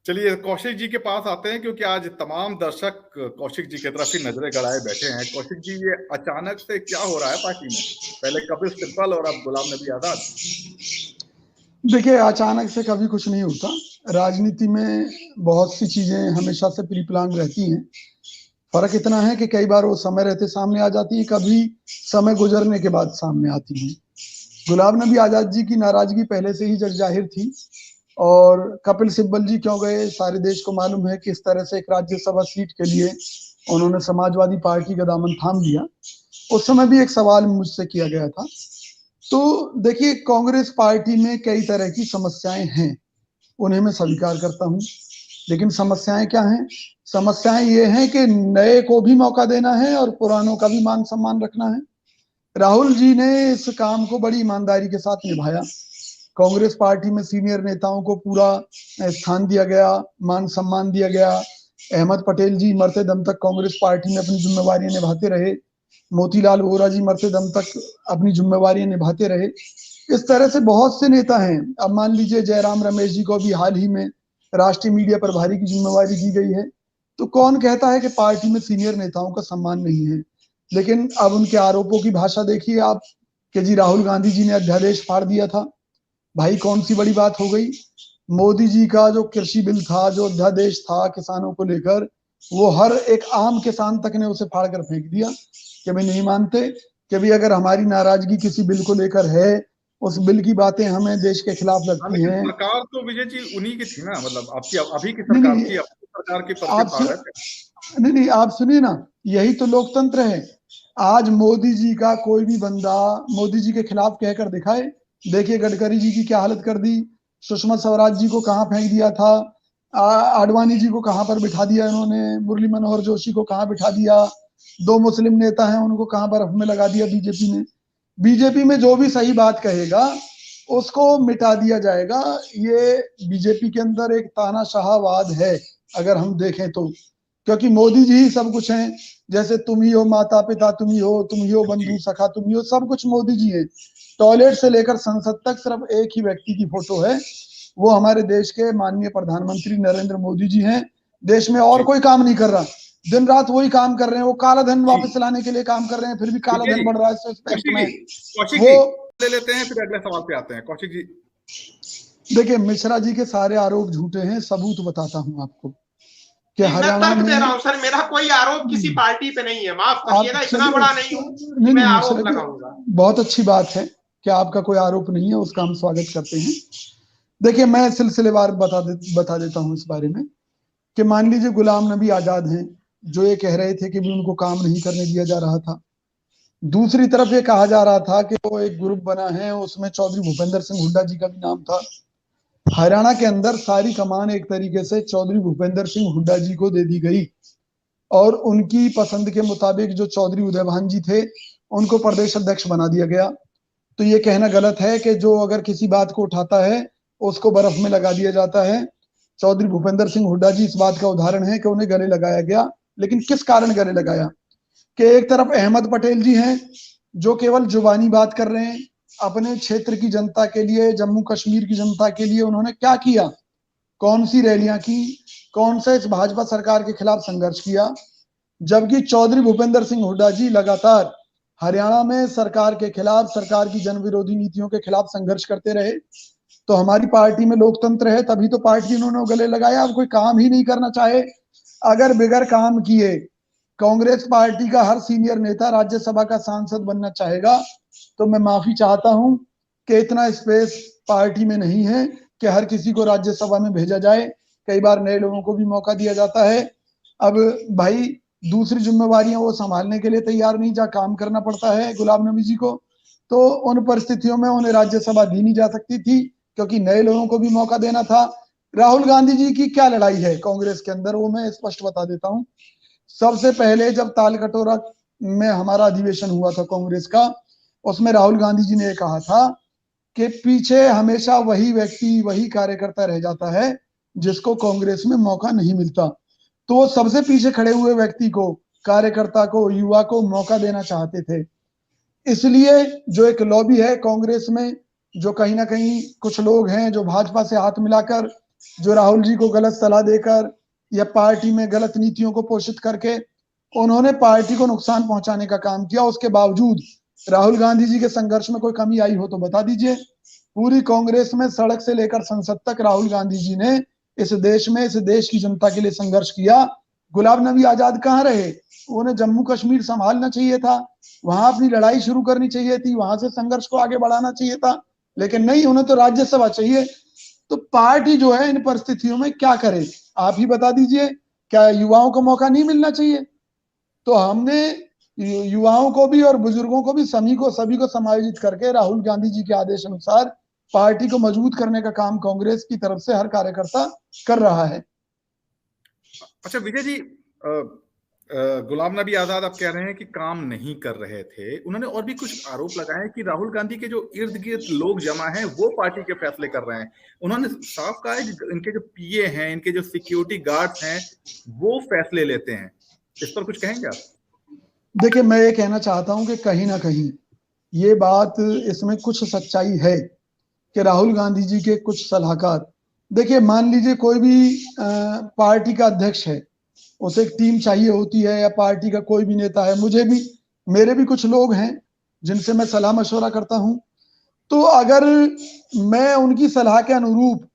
चलिए कौशिक जी के पास आते हैं, क्योंकि आज तमाम दर्शक कौशिक जी की तरफ ही नजरें गड़ाए बैठे हैं। कौशिक जी, ये अचानक से क्या हो रहा है पार्टी में? पहले कपिल सिब्बल और अब गुलाम नबी आजाद। देखिए, अचानक से कभी कुछ नहीं होता। राजनीति में बहुत सी चीजें हमेशा से प्री प्लान रहती हैं। फर्क इतना है कि कई बार वो समय रहते सामने आ जाती है, कभी समय गुजरने के बाद सामने आती है। गुलाम नबी आजाद जी की नाराजगी पहले से ही जग जाहिर थी। और कपिल सिब्बल जी क्यों गए, सारे देश को मालूम है। किस तरह से एक राज्यसभा सीट के लिए उन्होंने समाजवादी पार्टी का दामन थाम लिया। उस समय भी एक सवाल मुझसे किया गया था। तो देखिए, कांग्रेस पार्टी में कई तरह की समस्याएं हैं, उन्हें मैं स्वीकार करता हूं। लेकिन समस्याएं क्या हैं? समस्याएं ये हैं कि नए को भी मौका देना है और पुरानों का भी मान सम्मान रखना है। राहुल जी ने इस काम को बड़ी ईमानदारी के साथ निभाया। कांग्रेस पार्टी में सीनियर नेताओं को पूरा स्थान दिया गया, मान सम्मान दिया गया। अहमद पटेल जी मरते दम तक कांग्रेस पार्टी में अपनी जिम्मेवारियां निभाते रहे। मोतीलाल वोरा जी मरते दम तक अपनी जिम्मेवारियां निभाते रहे। इस तरह से बहुत से नेता हैं। अब मान लीजिए जयराम रमेश जी को भी हाल ही में राष्ट्रीय मीडिया प्रभारी की जिम्मेवारी दी गई है। तो कौन कहता है कि पार्टी में सीनियर नेताओं का सम्मान नहीं है? लेकिन अब उनके आरोपों की भाषा देखिए आप, कि जी राहुल गांधी जी ने अध्यादेश फाड़ दिया था। भाई, कौन सी बड़ी बात हो गई? मोदी जी का जो कृषि बिल था, जो अध्यादेश था किसानों को लेकर, वो हर एक आम किसान तक ने उसे फाड़ कर फेंक दिया कि भाई नहीं मानते, कि भाई अगर हमारी नाराजगी किसी बिल को लेकर है, उस बिल की बातें हमें देश के खिलाफ हाँ, लगती लेकिन हैं। सरकार तो विजय जी उन्हीं की थी ना, मतलब आपकी अभी की नहीं सरकार नहीं, थी, अपनी सरकार के पर्चे आप फाड़ सु, रहे थे। नहीं नहीं, आप सुनिए ना। यही तो लोकतंत्र है। आज मोदी जी का कोई भी बंदा मोदी जी के खिलाफ कहकर दिखाए। देखिए गडकरी जी की क्या हालत कर दी, सुषमा स्वराज जी को कहाँ फेंक दिया था, आडवाणी जी को कहाँ पर बिठा दिया इन्होंने, मुरली मनोहर जोशी को कहाँ बिठा दिया, दो मुस्लिम नेता हैं उनको कहाँ बर्फ में लगा दिया बीजेपी ने। बीजेपी में जो भी सही बात कहेगा उसको मिटा दिया जाएगा। ये बीजेपी के अंदर एक तानाशाहवाद है, अगर हम देखें तो। क्योंकि मोदी जी ही सब कुछ हैं। जैसे तुम ही हो माता पिता, तुम ही हो बंधु जी। सखा, तुम ही हो, सब कुछ मोदी जी हैं। टॉयलेट से लेकर संसद तक सिर्फ एक ही व्यक्ति की फोटो है, वो हमारे देश के माननीय प्रधानमंत्री नरेंद्र मोदी जी हैं। देश में और जी। कोई काम नहीं कर रहा। दिन रात वही काम कर रहे हैं। वो काला धन जी। वापस लाने के लिए काम कर रहे हैं, फिर भी काला विजय धन जी, बढ़ रहा है स्विस बैंक कौशिक में। जी, कौशिक वो जी ले लेते हैं, फिर अगले सवाल पे आते हैं। कौशिक जी। देखिए, मिश्रा जी के सारे आरोप झूठे हैं। सबूत बताता हूं आपको कि नहीं, मैं हरियाणा तर्क दे रहा में हूं सर। मेरा कोई आरोप किसी पार्टी पे नहीं है, माफ आप करिएगा, इतना चलिए, बड़ा नहीं हूं कि नहीं मैं नहीं, आरोप मिश्रा जी लगाऊंगा। बहुत अच्छी बात है कि आपका कोई आरोप नहीं है, उसका हम स्वागत करते हैं। देखिए, मैं सिलसिलेवार बता देता हूं इस बारे में। कि मान लीजिए गुलाम नबी आजाद हैं, जो ये कह रहे थे कि भी उनको काम नहीं करने दिया जा रहा था। दूसरी तरफ ये कहा जा रहा था कि वो एक ग्रुप बना है, उसमें चौधरी भूपेंद्र सिंह हुड्डा जी का भी नाम था। हरियाणा के अंदर सारी कमान एक तरीके से चौधरी भूपेंद्र सिंह हुड्डा जी को दे दी गई। और उनकी पसंद के मुताबिक जो चौधरी उदयभान जी थे, उनको प्रदेश अध्यक्ष बना दिया गया। तो ये कहना गलत है कि जो अगर किसी बात को उठाता है उसको बर्फ में लगा दिया जाता है। चौधरी भूपेंद्र सिंह हुड्डा जी इस बात का उदाहरण है कि उन्हें गले लगाया गया। लेकिन किस कारण गले लगाया? कि एक तरफ अहमद पटेल जी हैं, जो केवल जुबानी बात कर रहे हैं। अपने क्षेत्र की जनता के लिए, जम्मू कश्मीर की जनता के लिए उन्होंने क्या किया? कौन सी रैलियां की? कौन सा इस भाजपा सरकार के खिलाफ संघर्ष किया? जबकि चौधरी भूपेंद्र सिंह हुड्डा जी लगातार हरियाणा में सरकार के खिलाफ, सरकार की जन विरोधी नीतियों के खिलाफ संघर्ष करते रहे। तो हमारी पार्टी में लोकतंत्र है, तभी तो पार्टी उन्होंने गले लगाया। अब कोई काम ही नहीं करना चाहे, अगर बिगर काम किए कांग्रेस पार्टी का हर सीनियर नेता राज्यसभा का सांसद बनना चाहेगा, तो मैं माफी चाहता हूं कि इतना स्पेस पार्टी में नहीं है कि हर किसी को राज्यसभा में भेजा जाए। कई बार नए लोगों को भी मौका दिया जाता है। अब भाई, दूसरी जिम्मेवारियां वो संभालने के लिए तैयार नहीं, जहाँ काम करना पड़ता है गुलाम नबी जी को, तो उन परिस्थितियों में उन्हें राज्यसभा दी नहीं जा सकती थी, क्योंकि नए लोगों को भी मौका देना था। राहुल गांधी जी की क्या लड़ाई है कांग्रेस के अंदर, वो मैं स्पष्ट बता देता हूं। सबसे पहले जब तालकटोरा में हमारा अधिवेशन हुआ था कांग्रेस का, उसमें राहुल गांधी जी ने कहा था कि पीछे हमेशा वही व्यक्ति, वही कार्यकर्ता रह जाता है जिसको कांग्रेस में मौका नहीं मिलता। तो वो सबसे पीछे खड़े हुए व्यक्ति को, कार्यकर्ता को, युवा को मौका देना चाहते थे। इसलिए जो एक लॉबी है कांग्रेस में, जो कहीं ना कहीं कुछ लोग हैं जो भाजपा से हाथ मिलाकर जो राहुल जी को गलत सलाह देकर या पार्टी में गलत नीतियों को पोषित करके उन्होंने पार्टी को नुकसान पहुंचाने का काम किया। उसके बावजूद राहुल गांधी जी के संघर्ष में कोई कमी आई हो तो बता दीजिए। पूरी कांग्रेस में सड़क से लेकर संसद तक राहुल गांधी जी ने इस देश में इस देश की जनता के लिए संघर्ष किया। गुलाम नबी आजाद कहाँ रहे? उन्हें जम्मू कश्मीर संभालना चाहिए था, वहां अपनी लड़ाई शुरू करनी चाहिए थी, वहां से संघर्ष को आगे बढ़ाना चाहिए था, लेकिन नहीं, उन्हें तो राज्यसभा चाहिए। तो पार्टी जो है इन परिस्थितियों में क्या करे, आप ही बता दीजिए। क्या युवाओं को मौका नहीं मिलना चाहिए? तो हमने युवाओं को भी और बुजुर्गों को भी सभी को समायोजित करके राहुल गांधी जी के आदेश अनुसार पार्टी को मजबूत करने का काम कांग्रेस की तरफ से हर कार्यकर्ता कर रहा है। अच्छा विजय जी, गुलाम नबी आजाद आप कह रहे हैं कि काम नहीं कर रहे थे। उन्होंने और भी कुछ आरोप लगाए कि राहुल गांधी के जो इर्द गिर्द लोग जमा हैं वो पार्टी के फैसले कर रहे हैं। उन्होंने साफ कहा है कि इनके जो पीए हैं, इनके जो सिक्योरिटी गार्ड्स हैं, वो फैसले लेते हैं। इस पर कुछ कहेंगे आप? देखिए, मैं ये कहना चाहता हूं कि कहीं ना कहीं ये बात, इसमें कुछ सच्चाई है कि राहुल गांधी जी के कुछ सलाहकार, देखिए मान लीजिए कोई भी पार्टी का अध्यक्ष है, उसे एक टीम चाहिए होती है, या पार्टी का कोई भी नेता है, मेरे भी कुछ लोग हैं जिनसे मैं सलाह मशवरा करता हूं। तो अगर मैं उनकी सलाह के अनुरूप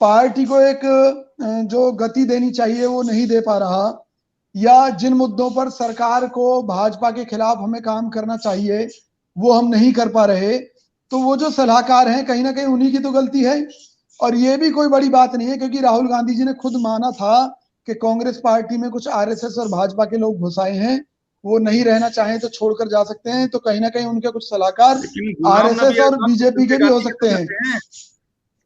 पार्टी को एक जो गति देनी चाहिए वो नहीं दे पा रहा, या जिन मुद्दों पर सरकार को भाजपा के खिलाफ हमें काम करना चाहिए वो हम नहीं कर पा रहे, तो वो जो सलाहकार हैं कहीं ना कहीं उन्हीं की तो गलती है। और ये भी कोई बड़ी बात नहीं है, क्योंकि राहुल गांधी जी ने खुद माना था कि कांग्रेस पार्टी में कुछ आरएसएस और भाजपा के लोग घुस आए हैं, वो नहीं रहना चाहें तो छोड़कर जा सकते हैं। तो कहीं ना कहीं उनके कुछ सलाहकार आरएसएस और बीजेपी के भी हो सकते हैं।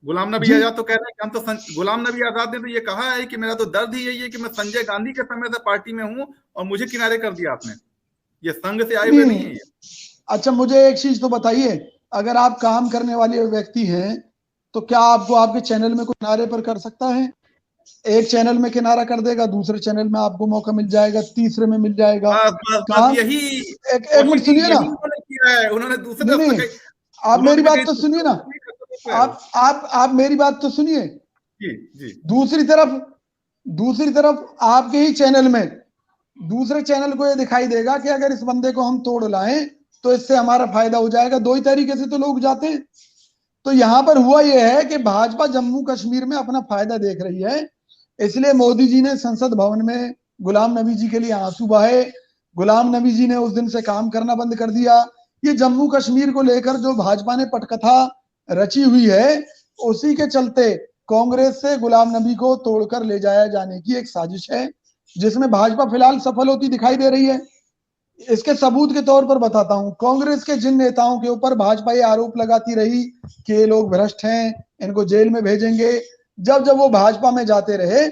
गुलाम नबी आजाद तो कह रहे हैं कि हम तो, गुलाम नबी आजाद ने तो ये कहा है कि मेरा तो दर्द ही यही है कि मैं संजय गांधी के समय से पार्टी में हूं और मुझे किनारे कर दिया आपने। ये संघ से आए हुए नहीं है। अच्छा, मुझे एक चीज तो बताइए, अगर आप काम करने वाले व्यक्ति हैं तो क्या आपको आपके चैनल में कोई किनारे पर कर सकता है? एक चैनल में किनारा कर देगा, दूसरे चैनल में आपको मौका मिल जाएगा, तीसरे में मिल जाएगा। यही एक मिनट सुनिए ना, उन्होंने दूसरे, आप मेरी बात तो सुनिए ना, आप मेरी बात तो सुनिए। दूसरी तरफ आपके ही चैनल में दूसरे चैनल को ये दिखाई देगा कि अगर इस बंदे को हम तोड़ लाएं तो इससे हमारा फायदा हो जाएगा। दो ही तरीके से तो लोग जाते हैं। तो यहां पर हुआ यह है कि भाजपा जम्मू कश्मीर में अपना फायदा देख रही है, इसलिए मोदी जी ने संसद भवन में गुलाम नबी जी के लिए आंसू बहाए। गुलाम नबी जी ने उस दिन से काम करना बंद कर दिया। ये जम्मू कश्मीर को लेकर जो भाजपा ने पटकथा रची हुई है, उसी के चलते कांग्रेस से गुलाम नबी को तोड़कर ले जाया जाने की एक साजिश है, जिसमें भाजपा फिलहाल सफल होती दिखाई दे रही है। इसके सबूत के तौर पर बताता हूं, कांग्रेस के जिन नेताओं के ऊपर भाजपा ये आरोप लगाती रही कि ये लोग भ्रष्ट हैं, इनको जेल में भेजेंगे, जब जब वो भाजपा में जाते रहे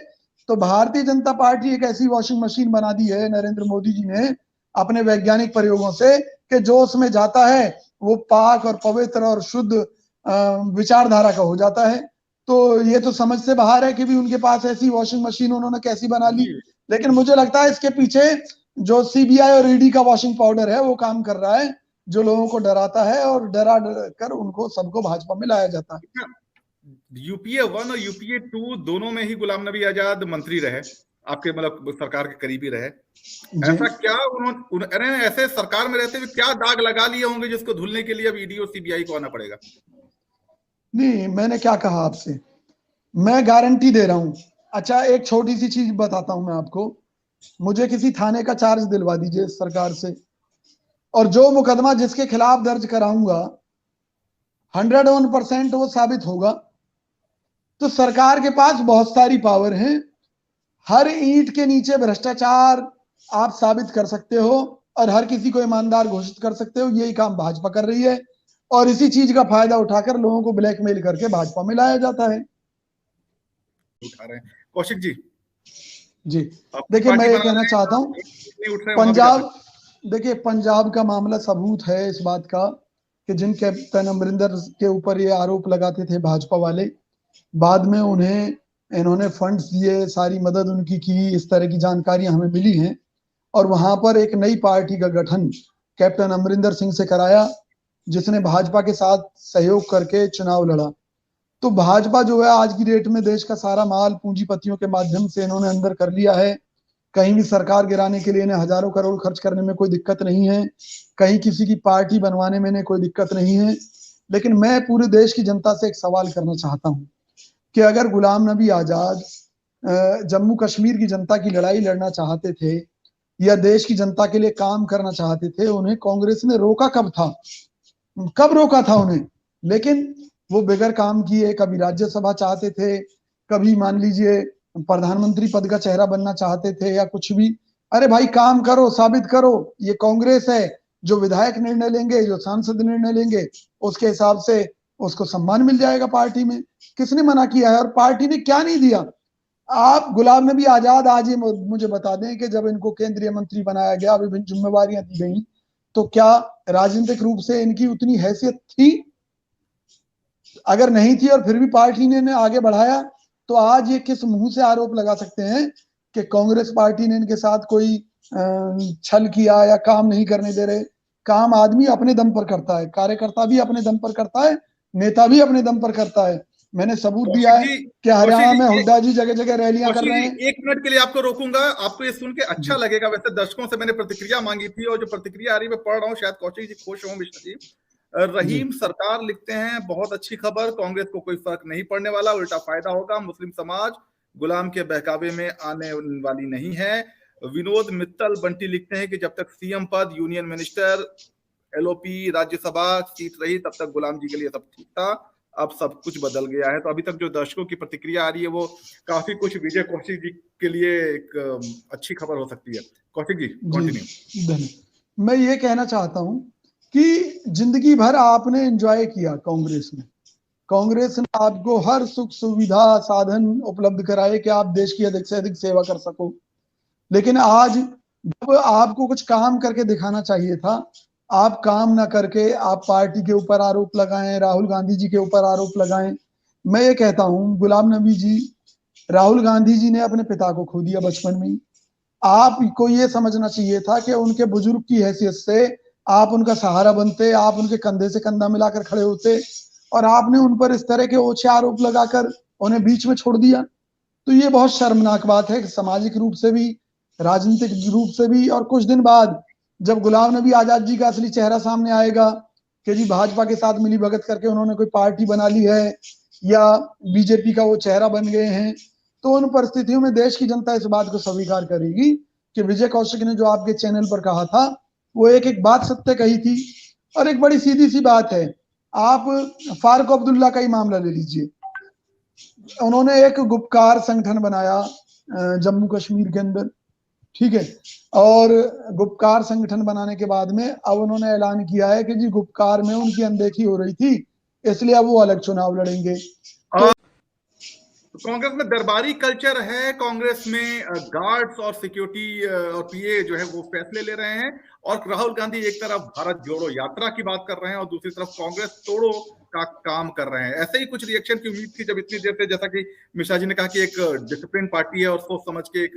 तो भारतीय जनता पार्टी एक ऐसी वॉशिंग मशीन बना दी है नरेंद्र मोदी जी ने अपने वैज्ञानिक प्रयोगों से, कि जो उसमें जाता है वो पाक और पवित्र और शुद्ध विचारधारा का हो जाता है। तो ये तो समझ से बाहर है कि भी उनके पास ऐसी वॉशिंग मशीन उन्होंने कैसी बना ली। लेकिन मुझे लगता है इसके पीछे जो सीबीआई और ईडी का वॉशिंग पाउडर है वो काम कर रहा है, जो लोगों को डराता है और डरा कर उनको सबको भाजपा में लाया जाता है। यूपीए 1 और यूपीए 2 दोनों में ही गुलाम नबी आजाद मंत्री रहे, आपके मतलब सरकार के करीबी रहे। ऐसा क्या उन्होंने ऐसे सरकार में रहते हुए क्या दाग लगा लिए होंगे जिसको धुलने के लिए अब ईडी और सीबीआई को आना पड़ेगा? नहीं, मैंने क्या कहा आपसे, मैं गारंटी दे रहा हूं। अच्छा, एक छोटी सी चीज बताता हूं मैं आपको, मुझे किसी थाने का चार्ज दिलवा दीजिए सरकार से, और जो मुकदमा जिसके खिलाफ दर्ज कराऊंगा 101% वो साबित होगा। तो सरकार के पास बहुत सारी पावर है, हर ईंट के नीचे भ्रष्टाचार आप साबित कर सकते हो और हर किसी को ईमानदार घोषित कर सकते हो। यही काम भाजपा कर रही है और इसी चीज का फायदा उठाकर लोगों को ब्लैकमेल करके भाजपा में लाया जाता है। उठा रहे हैं कौशिक जी। जी देखिए, मैं ये कहना चाहता हूं, पंजाब, देखिए पंजाब का मामला सबूत है इस बात का कि जिन कैप्टन अमरिंदर के ऊपर ये आरोप लगाते थे भाजपा वाले, बाद में उन्हें इन्होंने फंड्स दिए, सारी मदद उनकी की, इस तरह की जानकारियां हमें मिली हैं। और वहां पर एक नई पार्टी का गठन कैप्टन अमरिंदर सिंह से कराया, जिसने भाजपा के साथ सहयोग करके चुनाव लड़ा। तो भाजपा जो है आज की डेट में देश का सारा माल पूंजीपतियों के माध्यम से इन्होंने अंदर कर लिया है। कहीं भी सरकार गिराने के लिए इन्हें हजारों करोड़ खर्च करने में कोई दिक्कत नहीं है, कहीं किसी की पार्टी बनवाने में इन्हें कोई दिक्कत नहीं है। लेकिन मैं पूरे देश की जनता से एक सवाल करना चाहता हूं कि अगर गुलाम नबी आजाद जम्मू कश्मीर की जनता की लड़ाई लड़ना चाहते थे या देश की जनता के लिए काम करना चाहते थे, उन्हें कांग्रेस ने रोका कब था? कब रोका था उन्हें? लेकिन वो बेगर काम किए, कभी राज्यसभा चाहते थे, कभी मान लीजिए प्रधानमंत्री पद का चेहरा बनना चाहते थे या कुछ भी। अरे भाई काम करो, साबित करो। ये कांग्रेस है, जो विधायक निर्णय लेंगे, जो सांसद निर्णय लेंगे, उसके हिसाब से उसको सम्मान मिल जाएगा पार्टी में। किसने मना किया है? और पार्टी ने क्या नहीं दिया? आप गुलाम नबी आजाद आज ये मुझे बता दें कि जब इनको केंद्रीय मंत्री बनाया गया, विभिन्न जिम्मेवारियां दी गई, तो क्या राजनीतिक रूप से इनकी उतनी हैसियत थी? अगर नहीं थी और फिर भी पार्टी ने आगे बढ़ाया, तो आज ये किस मुंह से आरोप लगा सकते हैं कि कांग्रेस पार्टी ने इनके साथ कोई छल किया या काम नहीं करने दे रहे? काम आदमी अपने दम पर करता है, कार्यकर्ता भी अपने दम पर करता है, नेता भी अपने दम पर करता है। मैंने सबूत दिया है कि हरियाणा में हुड्डा जी जगह जगह रैलियां कर रहे हैं। एक मिनट के लिए आपको रोकूंगा, आपको ये सुन के अच्छा लगेगा। वैसे दर्शकों से मैंने प्रतिक्रिया मांगी थी और जो प्रतिक्रिया आ रही है मैं पढ़ रहा हूँ, शायद कौशिक जी खुश हों। मिश्रा जी, रहीम सरकार लिखते हैं, बहुत अच्छी खबर, कांग्रेस को कोई फर्क नहीं पड़ने वाला, उल्टा फायदा होगा। मुस्लिम समाज गुलाम के बहकावे में आने वाली नहीं है। विनोद मित्तल बंटी लिखते हैं कि जब तक सीएम पद, union minister, LOP, Rajya Sabha seat रही, तब तक गुलाम जी के लिए सब ठीक था। अब सब कुछ बदल गया है। तो अभी तक जो दर्शकों की प्रतिक्रिया आ रही है वो काफी कुछ विजय कौशिक जी के लिए एक अच्छी खबर हो सकती है। कौशिक जी कंटिन्यू। मैं ये कहना चाहता हूं कि जिंदगी भर आपने एंजॉय किया कांग्रेस में। कांग्रेस ने आपको हर सुख सुविधा साधन उपलब्ध कराए कि आप देश की अधिक से अधिक सेवा कर सको। लेकिन आज जब आपको कुछ काम करके दिखाना चाहिए था, आप काम ना करके आप पार्टी के ऊपर आरोप लगाएं, राहुल गांधी जी के ऊपर आरोप लगाएं। मैं ये कहता हूं गुलाम नबी जी, राहुल गांधी जी ने अपने पिता को खो दिया बचपन में। आपको ये समझना चाहिए था कि उनके बुजुर्ग की हैसियत से आप उनका सहारा बनते, आप उनके कंधे से कंधा मिलाकर खड़े होते, और आपने उन पर इस तरह के ओछे आरोप लगाकर उन्हें बीच में छोड़ दिया। तो ये बहुत शर्मनाक बात है, सामाजिक रूप से भी, राजनीतिक रूप से भी। और कुछ दिन बाद जब गुलाम नबी आजाद जी का असली चेहरा सामने आएगा कि जी भाजपा के साथ मिली भगत करके उन्होंने कोई पार्टी बना ली है या बीजेपी का वो चेहरा बन गए हैं, तो उन परिस्थितियों में देश की जनता इस बात को स्वीकार करेगी कि विजय कौशिक ने जो आपके चैनल पर कहा था वो एक एक बात सत्य कही थी। और एक बड़ी सीधी सी बात है, आप फारूक अब्दुल्ला का ही मामला ले लीजिए। उन्होंने एक गुपकार संगठन बनाया जम्मू कश्मीर के अंदर, ठीक है, और गुपकार संगठन बनाने के बाद में अब उन्होंने ऐलान किया है कि जी गुपकार में उनकी अनदेखी हो रही थी, इसलिए अब वो अलग चुनाव लड़ेंगे। तो कांग्रेस में दरबारी कल्चर है, कांग्रेस में गार्ड्स और सिक्योरिटी और पीए जो है वो फैसले ले रहे हैं, और राहुल गांधी एक तरफ भारत जोड़ो यात्रा की बात कर रहे हैं और दूसरी तरफ कांग्रेस तोड़ो का काम कर रहे हैं। ऐसे ही कुछ रिएक्शन की उम्मीद थी जब इतनी देर से, जैसा कि मिश्रा जी ने कहा कि एक डिसिप्लिन पार्टी है और सोच समझ के एक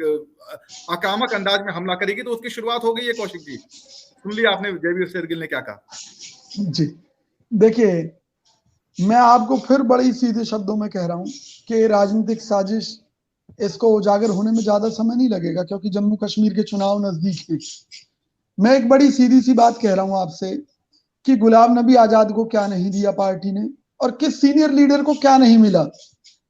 आक्रामक अंदाज में हमला करेगी, तो उसकी शुरुआत हो गई है। कौशिक जी, सुन लिया आपने जयवीर शेरगिल ने क्या कहा? जी देखिए, मैं आपको फिर बड़ी सीधे शब्दों में कह रहा हूं कि राजनीतिक साजिश, इसको उजागर होने में ज्यादा समय नहीं लगेगा क्योंकि जम्मू कश्मीर के चुनाव नजदीक हैं। मैं एक बड़ी सीधी सी बात कह रहा हूं आपसे कि गुलाम नबी आजाद को क्या नहीं दिया पार्टी ने, और किस सीनियर लीडर को क्या नहीं मिला।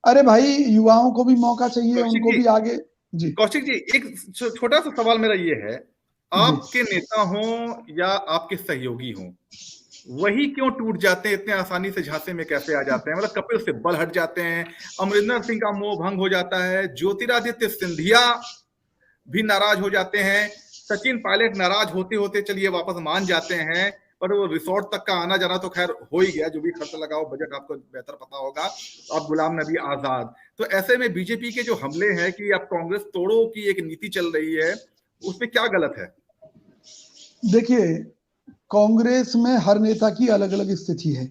अरे भाई, युवाओं को भी मौका चाहिए, उनको भी आगे। जी कौशिक जी, एक छोटा सा सवाल मेरा ये है, आपके नेता हों या आपके सहयोगी हों, वही क्यों टूट जाते हैं इतने आसानी से? झांसे में कैसे आ जाते हैं? मतलब कपिल सिब्बल हट जाते हैं, अमरिंदर सिंह का मोह भंग हो जाता है, ज्योतिरादित्य सिंधिया भी नाराज हो जाते हैं, सचिन पायलट नाराज होते होते चलिए वापस मान जाते हैं, पर वो रिसोर्ट तक का आना जाना तो खैर हो ही गया, जो भी खर्च लगाओ बजट आपको बेहतर पता होगा। अब गुलाम नबी आजाद, तो ऐसे में बीजेपी के जो हमले हैं कि अब कांग्रेस तोड़ो की एक नीति चल रही है, उसमें क्या गलत है? देखिए, कांग्रेस में हर नेता की अलग अलग स्थिति है।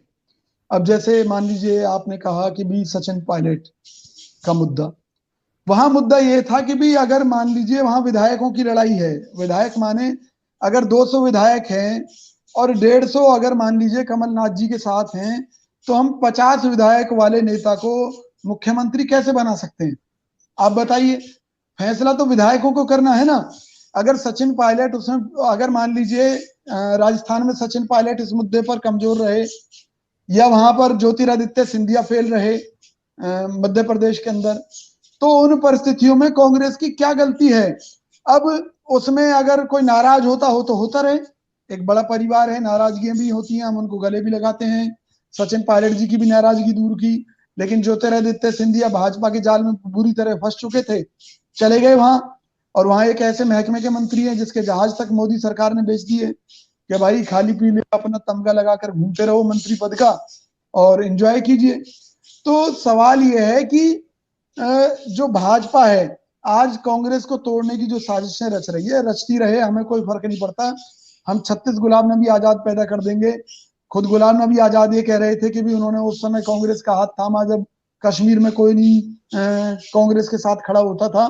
अब जैसे मान लीजिए आपने कहा कि भी सचिन पायलट का मुद्दा, वहां मुद्दा ये था कि भी अगर मान लीजिए वहां विधायकों की लड़ाई है, विधायक माने अगर 200 विधायक हैं और 150 अगर मान लीजिए कमलनाथ जी के साथ हैं, तो हम 50 विधायक वाले नेता को मुख्यमंत्री कैसे बना सकते हैं? आप बताइए। फैसला तो विधायकों को करना है ना। अगर सचिन पायलट उसमें, अगर मान लीजिए राजस्थान में सचिन पायलट इस मुद्दे पर कमजोर रहे, या वहां पर ज्योतिरादित्य सिंधिया फेल रहे मध्य प्रदेश के अंदर, तो उन परिस्थितियों में कांग्रेस की क्या गलती है? अब उसमें अगर कोई नाराज होता हो तो होता रहे, एक बड़ा परिवार है, नाराजगियां भी होती हैं, हम उनको गले भी लगाते हैं। सचिन पायलट जी की भी नाराजगी दूर की, लेकिन ज्योतिरादित्य सिंधिया भाजपा के जाल में बुरी तरह फंस चुके थे, चले गए वहां। और वहां एक ऐसे महकमे के मंत्री हैं जिसके जहाज तक मोदी सरकार ने बेच दिए कि भाई खाली पीले अपना तमगा लगाकर घूमते रहो मंत्री पद का और एंजॉय कीजिए। तो सवाल यह है कि जो भाजपा है आज कांग्रेस को तोड़ने की जो साजिशें रच रही है, रचती रहे, हमें कोई फर्क नहीं पड़ता। हम 36 गुलाम नबी आजाद पैदा कर देंगे। खुद गुलाम नबी आजाद ये कह रहे थे कि भी उन्होंने उस समय कांग्रेस का हाथ थामा जब कश्मीर में कोई नहीं कांग्रेस के साथ खड़ा होता था,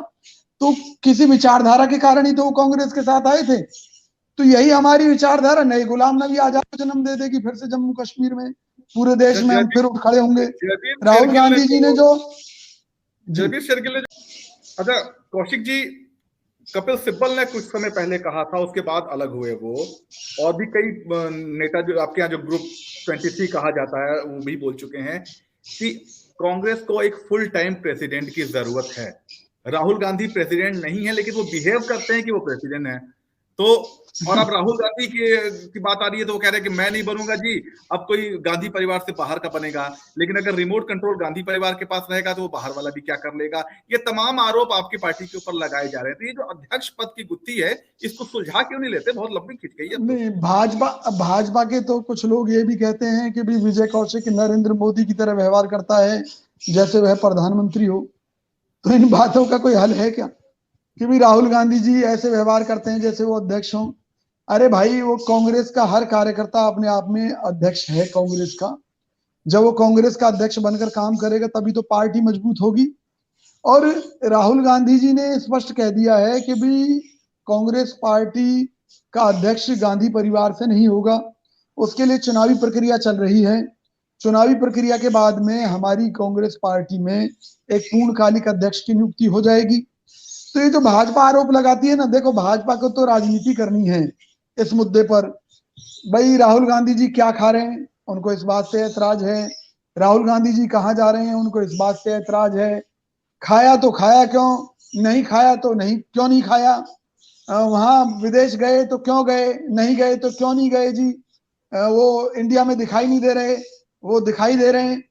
तो किसी विचारधारा के कारण ही तो वो कांग्रेस के साथ आए थे। तो यही हमारी विचारधारा नए गुलाम नबी आजाद को जन्म दे देगी फिर से जम्मू कश्मीर में, पूरे देश में हम फिर उठ खड़े होंगे। राहुल गांधी जी ने जो जगदीश शेरगिल ने, अच्छा कौशिक जी, कपिल सिब्बल ने कुछ समय पहले कहा था, उसके बाद अलग हुए वो, और भी कई नेता जो आपके यहाँ जो ग्रुप 23 कहा जाता है वो भी बोल चुके हैं कि कांग्रेस को एक फुल टाइम प्रेसिडेंट की जरूरत है। राहुल गांधी प्रेसिडेंट नहीं है, लेकिन वो बिहेव करते हैं कि वो प्रेसिडेंट है। तो और अब राहुल गांधी की बात आ रही है तो वो कह रहे हैं कि मैं नहीं बनूंगा जी, अब कोई गांधी परिवार से बाहर का बनेगा। लेकिन अगर रिमोट कंट्रोल गांधी परिवार के पास रहेगा तो वो बाहर वाला भी क्या कर लेगा। ये तमाम आरोप आपकी पार्टी के ऊपर लगाए जा रहे थे। ये जो अध्यक्ष पद की गुत्थी है, इसको सुलझा क्यों नहीं लेते? बहुत लंबी खिंच गई है। नहीं, भाजपा के तो कुछ लोग ये भी कहते हैं कि भी विजय कौशिक नरेंद्र मोदी की तरह व्यवहार करता है जैसे वह प्रधानमंत्री हो। तो इन बातों का कोई हल है क्या कि भी राहुल गांधी जी ऐसे व्यवहार करते हैं जैसे वो अध्यक्ष हों? अरे भाई, वो कांग्रेस का हर कार्यकर्ता अपने आप में अध्यक्ष है कांग्रेस का। जब वो कांग्रेस का अध्यक्ष बनकर काम करेगा तभी तो पार्टी मजबूत होगी। और राहुल गांधी जी ने स्पष्ट कह दिया है कि भी कांग्रेस पार्टी का अध्यक्ष गांधी परिवार से नहीं होगा, उसके लिए चुनावी प्रक्रिया चल रही है। चुनावी प्रक्रिया के बाद में हमारी कांग्रेस पार्टी में एक पूर्णकालिक अध्यक्ष की नियुक्ति हो जाएगी। तो ये जो भाजपा आरोप लगाती है ना, देखो भाजपा को तो राजनीति करनी है इस मुद्दे पर। भाई राहुल गांधी जी क्या खा रहे हैं उनको इस बात से ऐतराज है, राहुल गांधी जी कहाँ जा रहे हैं उनको इस बात से ऐतराज है। खाया तो खाया क्यों, नहीं खाया तो नहीं क्यों नहीं खाया, वहां विदेश गए तो क्यों गए, नहीं गए तो क्यों नहीं गए जी, वो इंडिया में दिखाई नहीं दे रहे, वो दिखाई दे रहे हैं।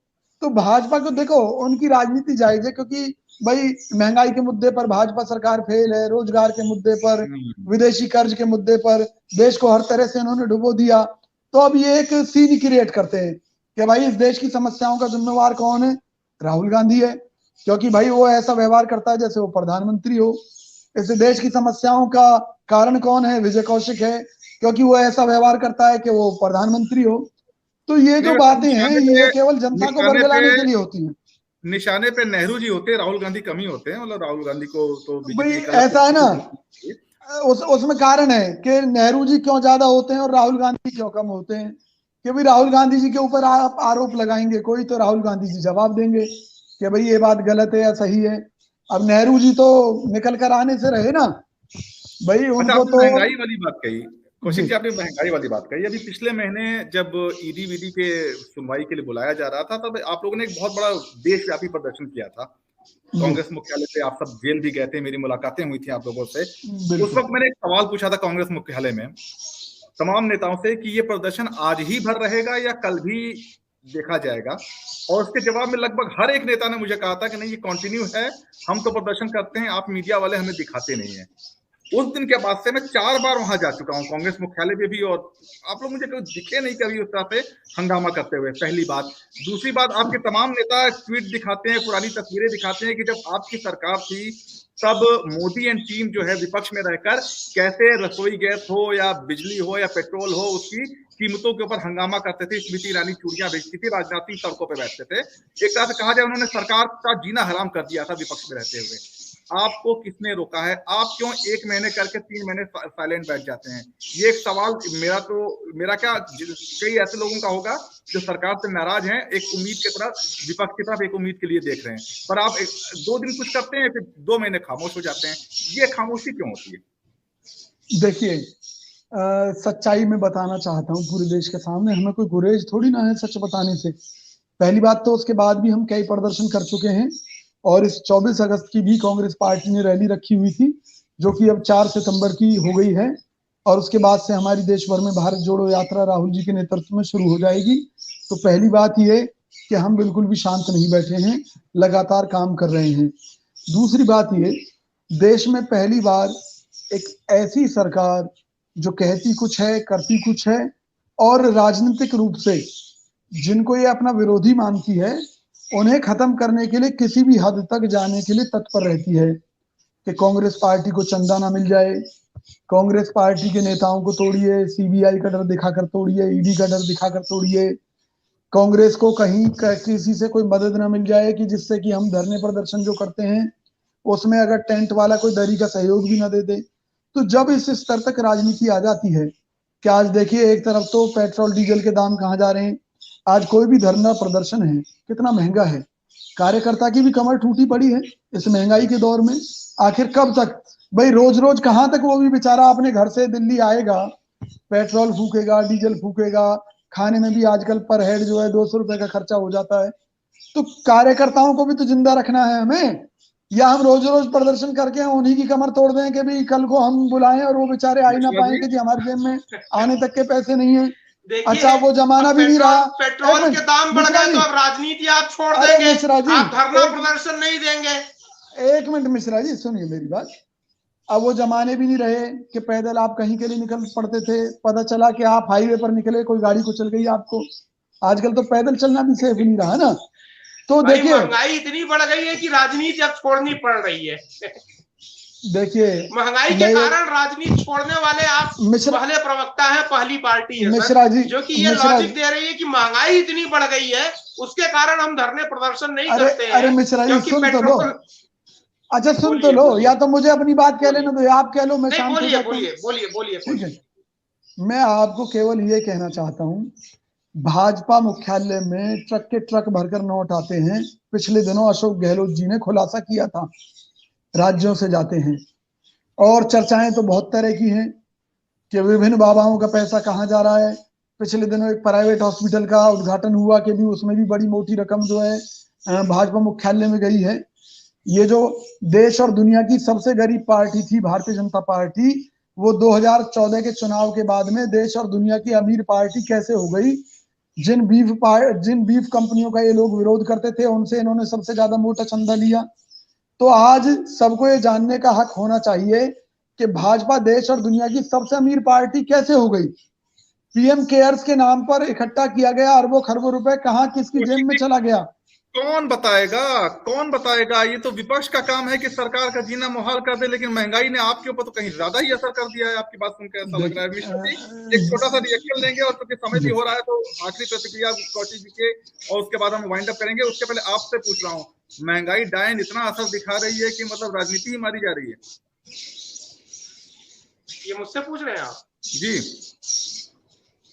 तो भाजपा को देखो उनकी राजनीति जायज है, क्योंकि भाई महंगाई के मुद्दे पर भाजपा सरकार फेल है, रोजगार के मुद्दे पर, विदेशी कर्ज के मुद्दे पर देश को हर तरह से उन्होंने डुबो दिया। तो अब ये एक सीन क्रिएट करते हैं कि भाई इस देश की समस्याओं का जिम्मेवार कौन है? राहुल गांधी है, क्योंकि भाई वो ऐसा व्यवहार करता है जैसे वो प्रधानमंत्री हो। इस देश की समस्याओं का कारण कौन है? विजय कौशिक है, क्योंकि वो ऐसा व्यवहार करता है कि वो प्रधानमंत्री हो। तो ये जो बातें हैं ये केवल जनता को बरगलाने के लिए होती हैं। निशाने पे नेहरू जी होते हैं, राहुल गांधी कम ही होते हैं। मतलब राहुल गांधी को तो भाई ऐसा है ना, उसमें कारण है कि नेहरू जी क्यों ज्यादा होते हैं और राहुल गांधी क्यों कम होते हैं। कि भाई राहुल गांधी जी के ऊपर आप आरोप लगाएंगे कोई, तो राहुल गांधी जी जवाब देंगे कि भाई ये बात गलत है या सही है। अब नेहरू जी तो निकल कर आने से रहे ना भाई, उनको तो महंगाई वाली बात कही कौशिक जी, आपने महंगाई वाली बात कही। अभी पिछले महीने जब ईडी वीडी के सुनवाई के लिए बुलाया जा रहा था, तब आप लोगों ने एक बहुत बड़ा देशव्यापी प्रदर्शन किया था कांग्रेस मुख्यालय पे। आप सब जेल भी गए थे, मेरी मुलाकातें हुई थी आप लोगों से। उस वक्त मैंने एक सवाल पूछा था कांग्रेस मुख्यालय में तमाम नेताओं से कि ये प्रदर्शन आज ही भर रहेगा या कल भी देखा जाएगा, और उसके जवाब में लगभग हर एक नेता ने मुझे कहा था कि नहीं, ये कंटिन्यू है, हम तो प्रदर्शन करते हैं, आप मीडिया वाले हमें दिखाते नहीं है। उस दिन के बाद से मैं 4 बार वहां जा चुका हूं, कांग्रेस मुख्यालय में भी, और आप लोग मुझे कभी दिखे नहीं कभी उस तरह से हंगामा करते हुए। पहली बात। दूसरी बात, आपके तमाम नेता ट्वीट दिखाते हैं, पुरानी तस्वीरें दिखाते हैं कि जब आपकी सरकार थी तब मोदी एंड टीम जो है विपक्ष में रहकर कैसे रसोई गैस हो या बिजली हो या पेट्रोल हो, उसकी कीमतों के ऊपर हंगामा करते थे। स्मृति ईरानी चूड़ियां बेचती थी, राजनाथ सिंह सड़कों पर बैठते थे। एक तरह से कहा जाए उन्होंने सरकार का जीना हराम कर दिया था विपक्ष में रहते हुए। आपको किसने रोका है? आप क्यों 1 महीने करके 3 महीने साइलेंट बैठ जाते हैं? ये एक सवाल मेरा क्या कई ऐसे लोगों का होगा जो सरकार से नाराज हैं, एक उम्मीद की तरफ, विपक्ष की तरफ एक उम्मीद के लिए देख रहे हैं, पर आप 2 दिन कुछ करते हैं, फिर 2 महीने खामोश हो जाते हैं। ये खामोशी क्यों होती है? देखिए, सच्चाई में बताना चाहता हूँ पूरे देश के सामने, हमें कोई गुरेज थोड़ी ना है सच बताने से। पहली बात तो उसके बाद भी हम कई प्रदर्शन कर चुके हैं, और इस 24 अगस्त की भी कांग्रेस पार्टी ने रैली रखी हुई थी, जो कि अब 4 सितंबर की हो गई है, और उसके बाद से हमारी देश भर में भारत जोड़ो यात्रा राहुल जी के नेतृत्व में शुरू हो जाएगी। तो पहली बात ये कि हम बिल्कुल भी शांत नहीं बैठे हैं, लगातार काम कर रहे हैं। दूसरी बात ये, देश में पहली बार एक ऐसी सरकार जो कहती कुछ है करती कुछ है, और राजनीतिक रूप से जिनको ये अपना विरोधी मानती है उन्हें खत्म करने के लिए किसी भी हद तक जाने के लिए तत्पर रहती है कि कांग्रेस पार्टी को चंदा ना मिल जाए, कांग्रेस पार्टी के नेताओं को तोड़िए, सीबीआई का डर दिखाकर तोड़िए, ईडी का डर दिखाकर तोड़िए, कांग्रेस को कहीं किसी से कोई मदद ना मिल जाए कि जिससे कि हम धरने प्रदर्शन जो करते हैं उसमें अगर टेंट वाला कोई दरी का सहयोग भी ना दे दे। तो जब इस स्तर तक राजनीति आ जाती है कि आज देखिए, एक तरफ तो पेट्रोल डीजल के दाम कहाँ जा रहे हैं, आज कोई भी धरना प्रदर्शन है कितना महंगा है, कार्यकर्ता की भी कमर टूटी पड़ी है इस महंगाई के दौर में। आखिर कब तक भाई, रोज रोज कहाँ तक वो भी बेचारा अपने घर से दिल्ली आएगा, पेट्रोल फूकेगा, डीजल फूकेगा, खाने में भी आजकल पर हेड जो है 200 रुपए का खर्चा हो जाता है। तो कार्यकर्ताओं को भी तो जिंदा रखना है हमें, या हम रोज रोज प्रदर्शन करके उन्हीं की कमर तोड़ दें कि भी कल को हम बुलाएं और वो बेचारे आ ही ना पाए कि जी हमारे जेब में आने तक के पैसे नहीं है। अच्छा, वो जमाना भी नहीं रहा। पेट्रोल के दाम बढ़ गए तो अब राजनीति आप छोड़ देंगे, आप धरना प्रदर्शन नहीं देंगे। 1 मिनट मिश्रा जी, सुनिए मेरी बात। अब वो जमाने भी नहीं रहे कि पैदल आप कहीं के लिए निकल पड़ते थे, पता चला कि आप हाईवे पर निकले कोई गाड़ी कुचल गई आपको। आजकल तो पैदल चलना भी सेफ नहीं रहा ना। तो देखिए, महंगाई इतनी बढ़ गई है कि राजनीति अब छोड़नी पड़ रही है। देखिए, महंगाई के कारण राजनीति छोड़ने वाले आप पहले प्रवक्ता है, पहली पार्टी है मिश्रा जी, जो कि ये लॉजिक दे रही है कि महंगाई इतनी बढ़ गई है उसके कारण हम धरने प्रदर्शन नहीं करते हैं। अरे मिश्रा जी, सुन तो लो। अच्छा, सुन तो लो, या तो मुझे अपनी बात कह लेना दो या आप कह लो, मैं शांत हो जाता हूं। बोलिए। ठीक है, मैं आपको केवल ये कहना चाहता हूं, भाजपा मुख्यालय में ट्रक के ट्रक भरकर नोट आते हैं। पिछले दिनों अशोक गहलोत जी ने खुलासा किया था, राज्यों से जाते हैं, और चर्चाएं तो बहुत तरह की हैं कि विभिन्न बाबाओं का पैसा कहाँ जा रहा है। पिछले दिनों एक प्राइवेट हॉस्पिटल का उद्घाटन हुआ कि भी उसमें भी बड़ी मोटी रकम जो है भाजपा मुख्यालय में गई है। ये जो देश और दुनिया की सबसे गरीब पार्टी थी भारतीय जनता पार्टी, वो 2014 के चुनाव के बाद में देश और दुनिया की अमीर पार्टी कैसे हो गई। जिन बीफ कंपनियों का ये लोग विरोध करते थे उनसे इन्होंने सबसे ज्यादा मोटा चंदा लिया। तो आज सबको ये जानने का हक होना चाहिए कि भाजपा देश और दुनिया की सबसे अमीर पार्टी कैसे हो गई। पीएम केयर्स के नाम पर इकट्ठा किया गया अरबों खरबों रुपए कहाँ किसकी जेब में चला गया, कौन बताएगा? ये तो विपक्ष का काम है कि सरकार का जीना मुहाल कर दे, लेकिन महंगाई ने आपके ऊपर तो कहीं ज्यादा ही असर कर दिया है। आपकी बात सुनकर ऐसा लग रहा है। मिश्रा जी, एक छोटा सा रिएक्शन लेंगे, और क्योंकि समय भी हो रहा है तो आखिरी प्रतिक्रिया कौशिक जी के, और उसके बाद हम वाइंड अप करेंगे। उसके पहले आपसे पूछ रहा हूँ, महंगाई डायन इतना असर दिखा रही है कि मतलब राजनीति ही मारी जा रही है? ये मुझसे पूछ रहे हैं आप? जी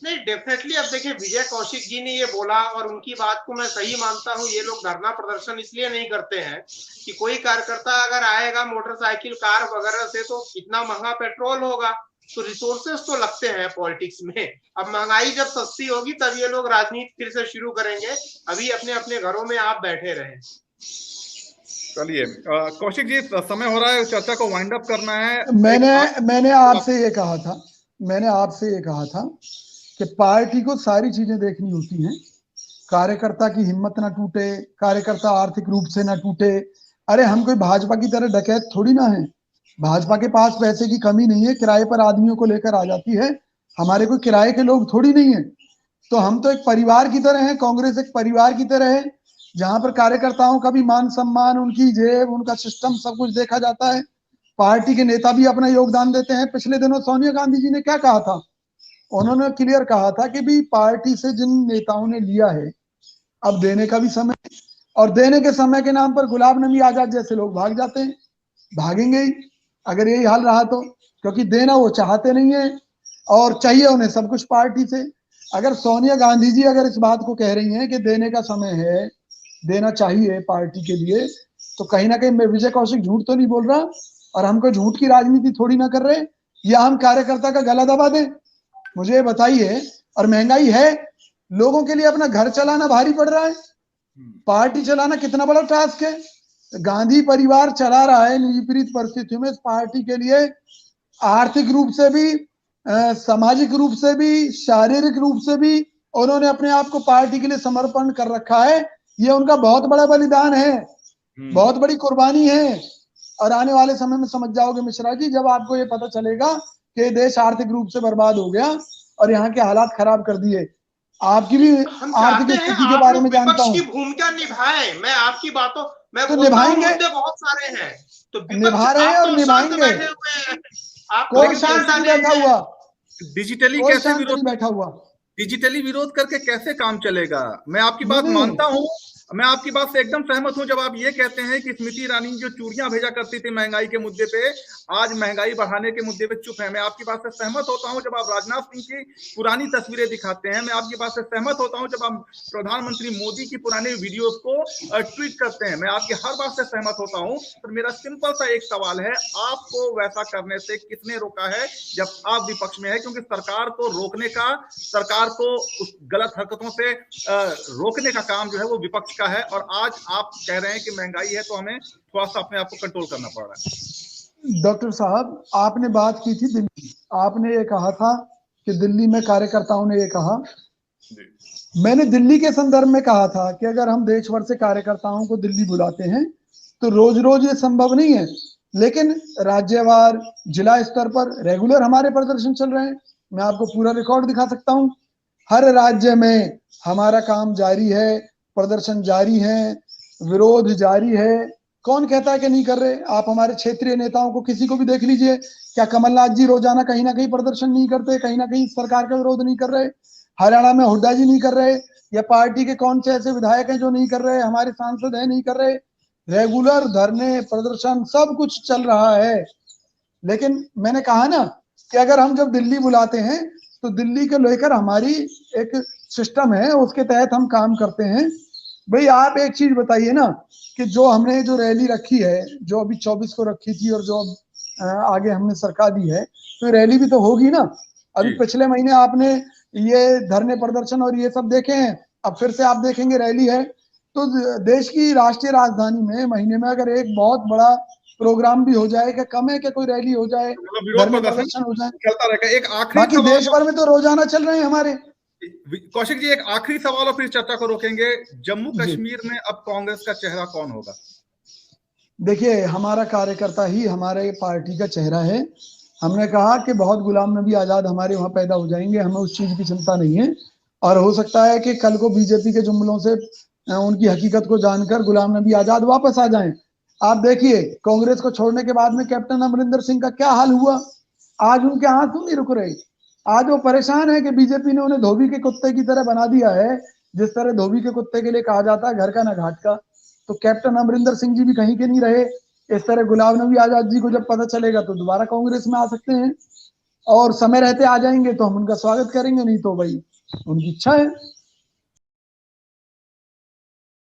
नहीं, डेफिनेटली। अब देखिए, विजय कौशिक जी ने ये बोला और उनकी बात को मैं सही मानता हूँ। ये लोग धरना प्रदर्शन इसलिए नहीं करते हैं कि कोई कार्यकर्ता अगर आएगा मोटरसाइकिल कार वगैरह से तो इतना महंगा पेट्रोल होगा, तो रिसोर्सेस तो लगते हैं पॉलिटिक्स में। अब महंगाई जब सस्ती होगी तब ये लोग राजनीति फिर से शुरू करेंगे। अभी अपने अपने घरों में आप बैठे रहे। चलिए कौशिक जी, समय हो रहा है, चर्चा को वाइंड अप करना है। मैंने आपसे ये कहा था कि पार्टी को सारी चीजें देखनी होती हैं, कार्यकर्ता की हिम्मत ना टूटे, कार्यकर्ता आर्थिक रूप से ना टूटे। अरे हम कोई भाजपा की तरह डकैत थोड़ी ना है, भाजपा के पास पैसे की कमी नहीं है, किराए पर आदमियों को लेकर आ जाती है, हमारे कोई किराए के लोग थोड़ी नहीं है। तो हम तो एक परिवार की तरह हैं, कांग्रेस एक परिवार की तरह है जहां पर कार्यकर्ताओं का भी मान सम्मान, उनकी जेब, उनका सिस्टम सब कुछ देखा जाता है। पार्टी के नेता भी अपना योगदान देते हैं। पिछले दिनों सोनिया गांधी जी ने क्या कहा था, उन्होंने क्लियर कहा था कि भी पार्टी से जिन नेताओं ने लिया है अब देने का भी समय, और देने के समय के नाम पर गुलाम नबी आजाद जैसे लोग भाग जाते हैं। भागेंगे ही अगर यही हाल रहा तो, क्योंकि देना वो चाहते नहीं है और चाहिए उन्हें सब कुछ पार्टी से। अगर सोनिया गांधी जी अगर इस बात को कह रही हैं कि देने का समय है, देना चाहिए पार्टी के लिए, तो कहीं ना कहीं मैं विजय कौशिक झूठ तो नहीं बोल रहा और हमको झूठ की राजनीति थोड़ी ना कर रहे, या हम कार्यकर्ता का गला दबा दें? मुझे बताइए। और महंगाई है, लोगों के लिए अपना घर चलाना भारी पड़ रहा है, पार्टी चलाना कितना बड़ा टास्क है। गांधी परिवार चला रहा है विपरीत परिस्थितियों में इस पार्टी के लिए, आर्थिक रूप से भी, सामाजिक रूप से भी, शारीरिक रूप से भी उन्होंने अपने आप को पार्टी के लिए समर्पण कर रखा है। ये उनका बहुत बड़ा बलिदान है, बहुत बड़ी कुर्बानी है। और आने वाले समय में समझ जाओगे मिश्रा जी, जब आपको ये पता चलेगा कि देश आर्थिक रूप से बर्बाद हो गया और यहाँ के हालात खराब कर दिए। आपकी भी आर्थिक स्थिति के बारे में जानता हूँ। की भूमिका निभाए, मैं आपकी बातों मैं तो निभाएंगे, मुद्दे बहुत सारे हैं तो निभा रहे हैं और निभाएंगे। कोई शांत नहीं बैठा हुआ, डिजिटली कोई कैसे शांत नहीं बैठा हुआ, डिजिटली विरोध करके कैसे काम चलेगा? मैं आपकी बात मानता हूं, मैं आपकी बात से एकदम सहमत हूं जब आप ये कहते हैं कि स्मृति ईरानी जो चूड़ियां भेजा करती थी महंगाई के मुद्दे पे, आज महंगाई बढ़ाने के मुद्दे पे चुप है। मैं आपकी बात से सहमत होता हूं जब आप राजनाथ सिंह की पुरानी तस्वीरें दिखाते हैं। मैं आपकी बात से सहमत होता हूं जब आप प्रधानमंत्री मोदी की पुराने वीडियोस को ट्वीट करते हैं। मैं आपकी हर बात से सहमत होता हूं, पर मेरा सिंपल सा एक सवाल है, आपको वैसा करने से किसने रोका है जब आप विपक्ष में है? क्योंकि सरकार को रोकने का, सरकार को उस गलत हरकतों से रोकने का काम जो है वो विपक्ष का है, और आज आप कह रहे हैं कि महंगाई है तो हमें थोड़ा सा अपने आप को कंट्रोल करना पड़ रहा है। डॉक्टर साहब, आपने बात की थी दिल्ली, आपने ये कहा था कि दिल्ली में कार्यकर्ताओं ने ये कहा, मैंने दिल्ली के संदर्भ में कहा था कि अगर हम देश भर से कार्यकर्ताओं को दिल्ली बुलाते हैं तो रोज रोज ये संभव नहीं है, लेकिन राज्यवार, जिला स्तर पर रेगुलर हमारे प्रदर्शन चल रहे हैं। मैं आपको पूरा रिकॉर्ड दिखा सकता हूँ, हर राज्य में हमारा काम जारी है, प्रदर्शन जारी है, विरोध जारी है। कौन कहता है कि नहीं कर रहे? आप हमारे क्षेत्रीय नेताओं को किसी को भी देख लीजिए, क्या कमलनाथ जी रोजाना कहीं ना कहीं प्रदर्शन नहीं करते, कहीं ना कहीं सरकार का विरोध नहीं कर रहे? हरियाणा में हुड्डा जी नहीं कर रहे, या पार्टी के कौन से ऐसे विधायक हैं जो नहीं कर रहे? हमारे सांसद हैं नहीं कर रहे? रेगुलर धरने, प्रदर्शन सब कुछ चल रहा है। लेकिन मैंने कहा ना कि अगर हम जब दिल्ली बुलाते हैं तो दिल्ली को लेकर हमारी एक सिस्टम है, उसके तहत हम काम करते हैं। भाई आप एक चीज बताइए ना कि जो हमने जो रैली रखी है, जो अभी 24 को रखी थी और जो आगे हमने सरकार दी है, तो रैली भी तो होगी ना। अभी पिछले महीने आपने ये धरने प्रदर्शन और ये सब देखे हैं, अब फिर से आप देखेंगे रैली है। तो देश की राष्ट्रीय राजधानी में महीने में अगर एक बहुत बड़ा प्रोग्राम भी हो जाए, क्या कम है कि कोई रैली हो जाए, धरने प्रदर्शन हो जाए, चलता रहेगा। एक आखिरी बाकी देश भर में तो रोजाना चल रहे हैं हमारे। कौशिक जी, एक आखिरी सवाल और फिर चर्चा को रोकेंगे। जम्मू कश्मीर में अब कांग्रेस का चेहरा कौन होगा? देखिए, हमारा कार्यकर्ता ही हमारे पार्टी का चेहरा है। हमने कहा कि बहुत गुलाम नबी आजाद हमारे वहां पैदा हो जाएंगे, हमें उस चीज की चिंता नहीं है। और हो सकता है कि कल को बीजेपी के जुमलों से उनकी हकीकत को जानकर गुलाम नबी आजाद वापस आ जाएं। आप देखिए, कांग्रेस को छोड़ने के बाद में कैप्टन अमरिंदर सिंह का क्या हाल हुआ। आज उनके आंसू नहीं रुक रहे, आज वो परेशान है कि बीजेपी ने उन्हें धोबी के कुत्ते की तरह बना दिया है। जिस तरह धोबी के कुत्ते के लिए कहा जाता है घर का ना घाट का, तो कैप्टन अमरिंदर सिंह जी भी कहीं के नहीं रहे। इस तरह गुलाम नबी आजाद जी को जब पता चलेगा तो दोबारा कांग्रेस में आ सकते हैं, और समय रहते आ जाएंगे तो हम उनका स्वागत करेंगे, नहीं तो भाई उनकी इच्छा है।